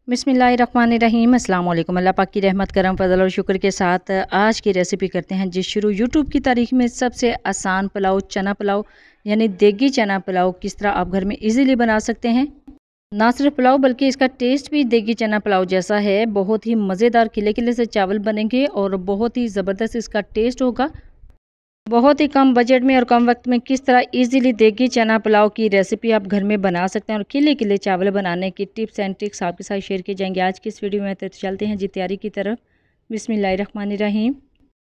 बिस्मिल्लाहिर्रहमानिर्रहीम अस्सलाम वालेकुम। अल्लाह पाक की रहमत करम फजल और शुक्र के साथ आज की रेसिपी करते हैं जी शुरू। यूट्यूब की तारीख में सबसे आसान पुलाव चना पुलाव यानी देगी चना पुलाव किस तरह आप घर में इजीली बना सकते हैं। ना सिर्फ पुलाव बल्कि इसका टेस्ट भी देगी चना पुलाव जैसा है। बहुत ही मज़ेदार खिले खिले से चावल बनेंगे और बहुत ही ज़बरदस्त इसका टेस्ट होगा। बहुत ही कम बजट में और कम वक्त में किस तरह इजीली देगी चना पुलाव की रेसिपी आप घर में बना सकते हैं और खिले खिले चावल बनाने की टिप्स एंड ट्रिक्स आपके साथ शेयर की जाएंगे आज की इस वीडियो में। तो चलते हैं जी तैयारी की तरफ। बिस्मिल्लाहिर्रहमानिर्रहीम।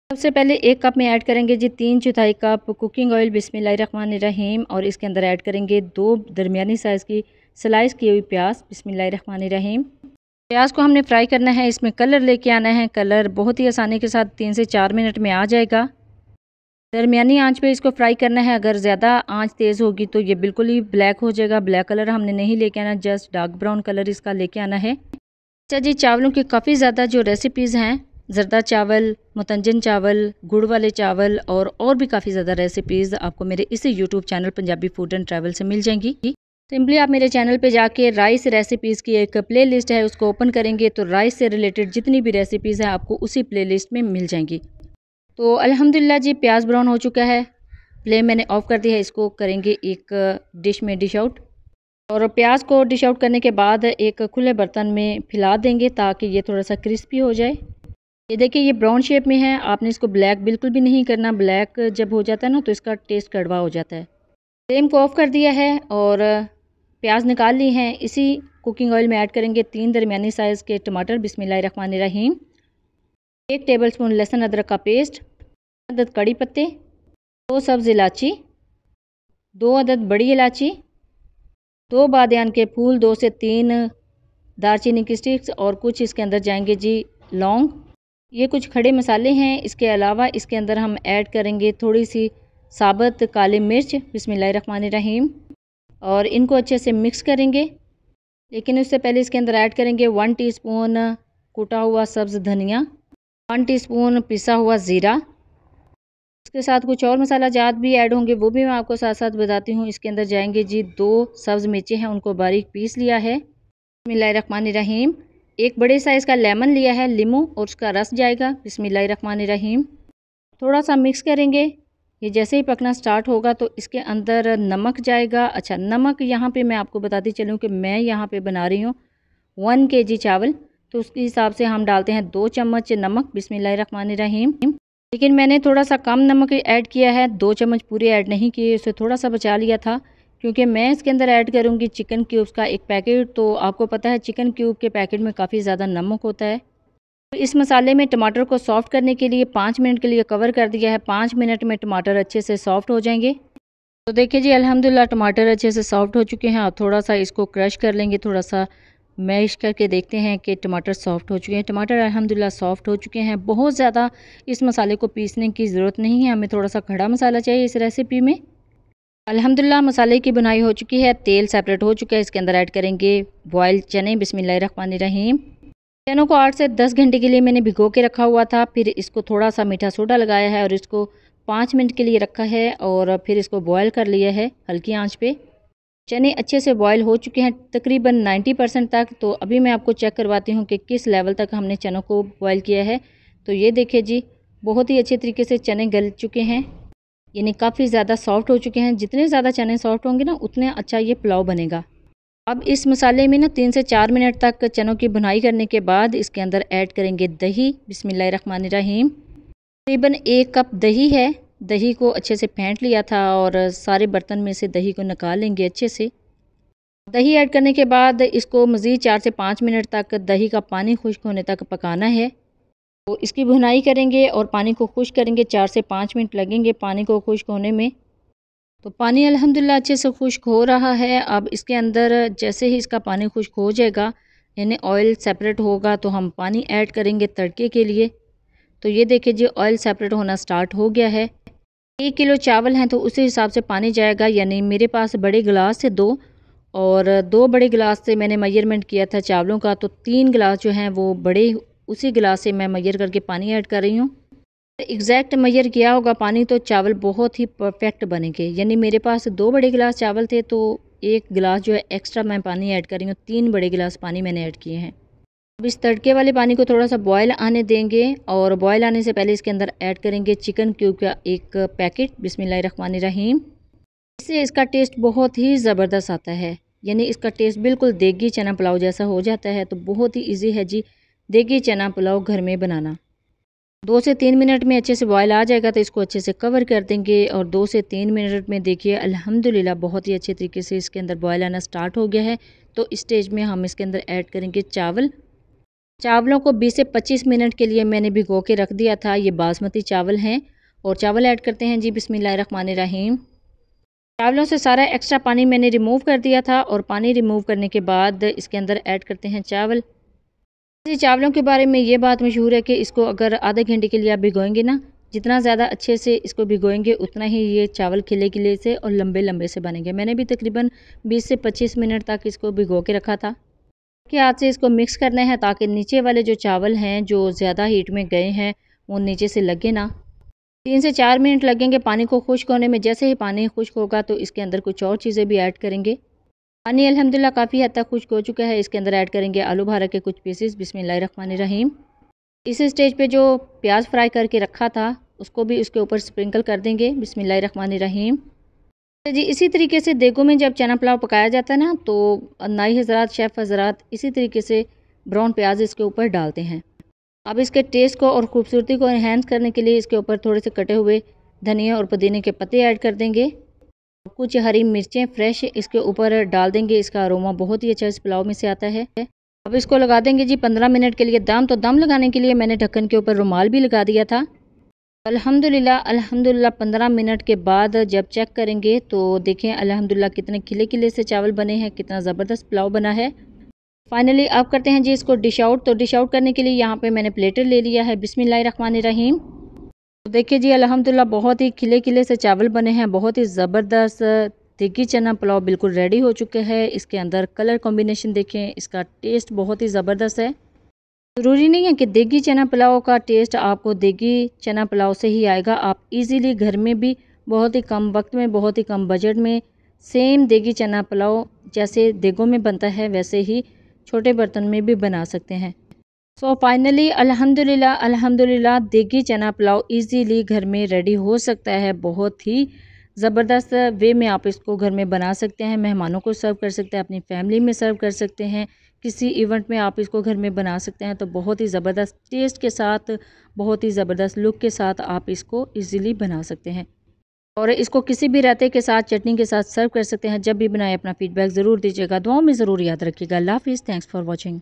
सबसे पहले एक कप में ऐड करेंगे जी 3/4 कप कुकिंग ऑयल बिस्मिल्लाहिर्रहमानिर्रहीम और इसके अंदर ऐड करेंगे 2 दरमियानी साइज़ की स्लाइस की हुई प्याज बिस्मिल्लाहिर्रहमानिर्रहीम। प्याज को हमने फ्राई करना है, इसमें कलर लेके आना है। कलर बहुत ही आसानी के साथ 3 से 4 मिनट में आ जाएगा। दरमियानी आंच पे इसको फ्राई करना है। अगर ज़्यादा आंच तेज़ होगी तो ये बिल्कुल ही ब्लैक हो जाएगा। ब्लैक कलर हमने नहीं लेके आना, जस्ट डार्क ब्राउन कलर इसका लेके आना है। अच्छा जी, चावलों की काफ़ी ज़्यादा जो रेसिपीज़ हैं, जर्दा चावल, मुतंजन चावल, गुड़ वाले चावल और भी काफ़ी ज़्यादा रेसिपीज़ आपको मेरे इसी YouTube channel Punjabi food and travel से मिल जाएंगी। सिंपली आप मेरे चैनल पे जाके राइस रेसिपीज़ की एक प्ले लिस्ट है, उसको ओपन करेंगे तो राइस से रिलेटेड जितनी भी रेसिपीज़ हैं आपको उसी प्ले लिस्ट में मिल जाएंगी। तो अल्हम्दुलिल्लाह जी प्याज ब्राउन हो चुका है। फ्लेम मैंने ऑफ़ कर दिया है। इसको करेंगे एक डिश में डिश आउट और प्याज को डिश आउट करने के बाद एक खुले बर्तन में फैला देंगे ताकि ये थोड़ा सा क्रिस्पी हो जाए। ये देखिए ये ब्राउन शेप में है। आपने इसको ब्लैक बिल्कुल भी नहीं करना। ब्लैक जब हो जाता है ना तो इसका टेस्ट कड़वा हो जाता है। फ्लेम को ऑफ़ कर दिया है और प्याज निकाल ली हैं। इसी कुकिंग ऑयल में ऐड करेंगे 3 दरमियानी साइज़ के टमाटर बिस्मिल्लाहिर्रहमानिर्रहीम, 1 टेबलस्पून लहसुन अदरक का पेस्ट, अदद कड़ी पत्ते, 2 सब्ज़ इलायची, 2 अदद बड़ी इलायची, 2 बादियान के फूल, 2 से 3 दालचीनी की स्टिक्स और कुछ इसके अंदर जाएंगे जी लौंग। ये कुछ खड़े मसाले हैं। इसके अलावा इसके अंदर हम ऐड करेंगे थोड़ी सी साबुत काली मिर्च बिस्मिल्लाहिर्रहमानिर्रहीम और इनको अच्छे से मिक्स करेंगे। लेकिन उससे पहले इसके अंदर ऐड करेंगे 1 टीस्पून कुटा हुआ सब्ज़ धनिया, 1 टीस्पून पिसा हुआ ज़ीरा। इसके साथ कुछ और मसाला जात भी ऐड होंगे, वो भी मैं आपको साथ साथ बताती हूँ। इसके अंदर जाएंगे जी 2 सब्ज़ मिर्चें हैं, उनको बारीक पीस लिया है बिस्मिल्लाहिर्रहमानिर्रहीम। 1 बड़े साइज़ का लेमन लिया है, लीमू, और उसका रस जाएगा बिस्मिल्लाहिर्रहमानिर्रहीम। थोड़ा सा मिक्स करेंगे। ये जैसे ही पकना स्टार्ट होगा तो इसके अंदर नमक जाएगा। अच्छा, नमक यहाँ पे मैं आपको बताती चलूँ कि मैं यहाँ पे बना रही हूँ 1 kg चावल, तो उसके हिसाब से हम डालते हैं 2 चम्मच नमक बिस्मिल्लाहिर्रहमानिर्रहीम। लेकिन मैंने थोड़ा सा कम नमक ऐड किया है, 2 चम्मच पूरे ऐड नहीं किए, उसे थोड़ा सा बचा लिया था क्योंकि मैं इसके अंदर ऐड करूँगी चिकन क्यूब्स का 1 पैकेट। तो आपको पता है चिकन क्यूब के पैकेट में काफ़ी ज़्यादा नमक होता है। तो इस मसाले में टमाटर को सॉफ्ट करने के लिए 5 मिनट के लिए कवर कर दिया है। 5 मिनट में टमाटर अच्छे से सॉफ्ट हो जाएंगे। तो देखिए जी अल्हम्दुलिल्लाह टमाटर अच्छे से सॉफ्ट हो चुके हैं। अब थोड़ा सा इसको क्रश कर लेंगे, थोड़ा सा मैश करके देखते हैं कि टमाटर सॉफ्ट हो चुके हैं। टमाटर अल्हम्दुलिल्लाह सॉफ्ट हो चुके हैं। बहुत ज़्यादा इस मसाले को पीसने की ज़रूरत नहीं है, हमें थोड़ा सा खड़ा मसाला चाहिए इस रेसिपी में। अल्हम्दुलिल्लाह मसाले की बुनाई हो चुकी है, तेल सेपरेट हो चुका है। इसके अंदर ऐड करेंगे बॉयल चने बिस्मिल्लाहिर्रहमानिर्रहीम। चनों को 8 से 10 घंटे के लिए मैंने भिगो के रखा हुआ था। फिर इसको थोड़ा सा मीठा सोडा लगाया है और इसको 5 मिनट के लिए रखा है और फिर इसको बॉयल कर लिया है हल्की आंच पे। चने अच्छे से बॉयल हो चुके हैं तकरीबन 90% तक। तो अभी मैं आपको चेक करवाती हूँ कि किस लेवल तक हमने चनों को बॉयल किया है। तो ये देखिए जी बहुत ही अच्छे तरीके से चने गल चुके हैं, यानी काफ़ी ज़्यादा सॉफ्ट हो चुके हैं। जितने ज़्यादा चने सॉफ्ट होंगे ना उतने अच्छा ये पुलाव बनेगा। अब इस मसाले में ना 3 से 4 मिनट तक चनों की भुनाई करने के बाद इसके अंदर ऐड करेंगे दही बिस्मिल्लाहिर्रहमानिर्रहीम। तकरीबन 1 कप दही है। दही को अच्छे से फेंट लिया था और सारे बर्तन में से दही को निकाल लेंगे अच्छे से। दही ऐड करने के बाद इसको मज़ीद 4 से 5 मिनट तक दही का पानी खुश्क होने तक पकाना है। तो इसकी भुनाई करेंगे और पानी को खुश्क करेंगे। 4 से 5 मिनट लगेंगे पानी को खुश्क होने में। तो पानी अल्हम्दुलिल्लाह अच्छे से खुश्क हो रहा है। अब इसके अंदर जैसे ही इसका पानी खुश्क हो जाएगा, यानी ऑयल सेपरेट होगा, तो हम पानी ऐड करेंगे तड़के के लिए। तो ये देखिए जी ऑयल सेपरेट होना स्टार्ट हो गया है। 1 किलो चावल हैं तो उसी हिसाब से पानी जाएगा। यानी मेरे पास बड़े गिलास से 2 और 2 बड़े गिलास से मैंने मेजरमेंट किया था चावलों का, तो 3 गिलास जो हैं वो बड़े उसी गिलास से मैं मेजर करके पानी ऐड कर रही हूँ। एग्जैक्ट मेजर किया होगा पानी तो चावल बहुत ही परफेक्ट बनेंगे। यानी मेरे पास 2 बड़े गिलास चावल थे तो 1 गिलास जो है एक्स्ट्रा मैं पानी ऐड कर रही हूँ। 3 बड़े गिलास पानी मैंने ऐड किए हैं। अब इस तड़के वाले पानी को थोड़ा सा बॉयल आने देंगे और बॉयल आने से पहले इसके अंदर ऐड करेंगे चिकन क्यूब का 1 पैकेट। बिस्मिल्लाहिर्रहमानिर्रहीम। इससे इसका टेस्ट बहुत ही ज़बरदस्त आता है, यानी इसका टेस्ट बिल्कुल देगी चना पुलाव जैसा हो जाता है। तो बहुत ही ईजी है जी देगी चना पुलाव घर में बनाना। 2 से 3 मिनट में अच्छे से बॉयल आ जाएगा तो इसको अच्छे से कवर कर देंगे और 2 से 3 मिनट में देखिए अल्हम्दुलिल्लाह बहुत ही अच्छे तरीके से इसके अंदर बॉयल आना स्टार्ट हो गया है। तो इस स्टेज में हम इसके अंदर ऐड करेंगे चावल। चावलों को 20 से 25 मिनट के लिए मैंने भिगो के रख दिया था। ये बासमती चावल हैं और चावल ऐड करते हैं जी बिस्मिल्लाहिर्रहमानिर्रहीम। चावलों से सारा एक्स्ट्रा पानी मैंने रिमूव कर दिया था और पानी रिमूव करने के बाद इसके अंदर ऐड करते हैं चावल। जी चावलों के बारे में ये बात मशहूर है कि इसको अगर आधे घंटे के लिए आप भिगोएंगे ना, जितना ज़्यादा अच्छे से इसको भिगोएंगे उतना ही ये चावल खिले खिले से और लंबे लंबे से बनेंगे। मैंने भी तकरीबन 20 से 25 मिनट तक इसको भिगो के रखा था। के हाथ से इसको मिक्स करना है ताकि नीचे वाले जो चावल हैं जो ज़्यादा हीट में गए हैं वो नीचे से लगे ना। 3 से 4 मिनट लगेंगे पानी को खुश्क होने में। जैसे ही पानी खुश्क होगा तो इसके अंदर कुछ और चीज़ें भी ऐड करेंगे। पानी अल्हम्दुलिल्लाह काफ़ी हद तक खुश्क हो चुका है। इसके अंदर ऐड करेंगे आलू बुखारा के कुछ पीसेस। बिस्मिल्लाहिर्रहमानिर्रहीम। इस स्टेज पे जो प्याज फ्राई करके रखा था उसको भी उसके ऊपर स्प्रिंकल कर देंगे। बिस्मिल्लाहिर्रहमानिर्रहीम। तो जी इसी तरीके से देगों में जब चना पुलाव पकाया जाता है ना तो नाई हज़रात शेफ़ हज़रात इसी तरीके से ब्राउन प्याज इसके ऊपर डालते हैं। अब इसके टेस्ट को और ख़ूबसूरती को एनहांस करने के लिए इसके ऊपर थोड़े से कटे हुए धनिया और पुदीने के पत्ते ऐड कर देंगे। कुछ हरी मिर्चें फ्रेश इसके ऊपर डाल देंगे। इसका अरोमा बहुत ही अच्छा इस पुलाव में से आता है। अब इसको लगा देंगे जी 15 मिनट के लिए दम। तो दम लगाने के लिए मैंने ढक्कन के ऊपर रुमाल भी लगा दिया था। अल्हम्दुलिल्लाह 15 मिनट के बाद जब चेक करेंगे तो देखें अल्हम्दुलिल्लाह कितने खिले खिले से चावल बने हैं, कितना ज़बरदस्त पुलाव बना है। फाइनली अब करते हैं जी इसको डिश आउट। तो डिश आउट करने के लिए यहाँ पे मैंने प्लेटर ले लिया है। बिस्मिल्लाहिर्रहमानिर्रहीम। तो देखिए जी अल्हम्दुलिल्लाह बहुत ही खिले खिले से चावल बने हैं, बहुत ही ज़बरदस्त देगी चना पुलाव बिल्कुल रेडी हो चुके हैं। इसके अंदर कलर कॉम्बिनेशन देखें, इसका टेस्ट बहुत ही ज़बरदस्त है। ज़रूरी नहीं है कि देगी चना पुलाव का टेस्ट आपको देगी चना पुलाव से ही आएगा। आप इजीली घर में भी बहुत ही कम वक्त में, बहुत ही कम बजट में सेम देगी चना पुलाव जैसे देगों में बनता है वैसे ही छोटे बर्तन में भी बना सकते हैं। सो फाइनली अल्हम्दुलिल्लाह देगी चना पुलाव इजीली घर में रेडी हो सकता है। बहुत ही ज़बरदस्त वे में आप इसको घर में बना सकते हैं, मेहमानों को सर्व कर सकते हैं, अपनी फैमिली में सर्व कर सकते हैं, किसी इवेंट में आप इसको घर में बना सकते हैं। तो बहुत ही ज़बरदस्त टेस्ट के साथ, बहुत ही ज़बरदस्त लुक के साथ आप इसको इजीली बना सकते हैं और इसको किसी भी रायते के साथ, चटनी के साथ सर्व कर सकते हैं। जब भी बनाए अपना फीडबैक ज़रूर दीजिएगा, दुआओं में ज़रूर याद रखिएगा। अल्लाह हाफ़िज़। Thanks for watching.